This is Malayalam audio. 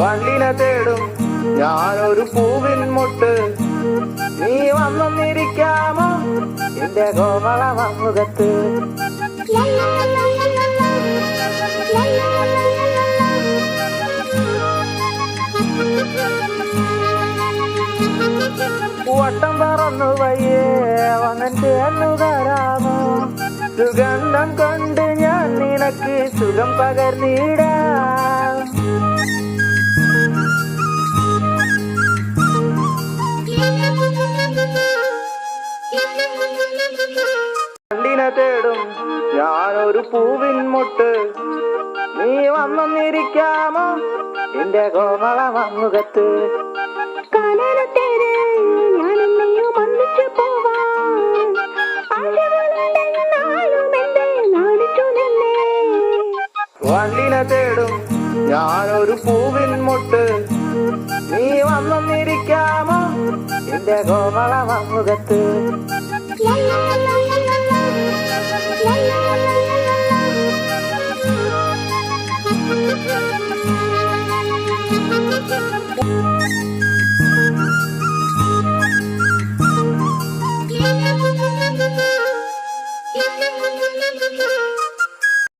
വണ്ടിനെ തേടും ഞാനൊരു പൂവിൻ മുട്ട്, നീ വന്നിരിക്കാമോ എന്റെ കോമള മുഖത്ത്. വട്ടം പറന്നു വയ്യേ വന്നൻ ചേർന്നു തരാമോ, സുഗന്ധം കൊണ്ട് ഞാൻ നിനക്ക് സുഖം പകർന്നിടാം. വണ്ടിനെ തേടും ഞാനൊരു പൂവിൻ മുട്ട്, നീ വന്നിരിക്കാമോ എന്റെ കോമള മുഖത്ത്. വണ്ടിനെ തേടും ഞാനൊരു പൂവിൻ മുട്ട്, നീ വന്നിരിക്കാമോ എന്റെ കോമള മുഖത്ത്.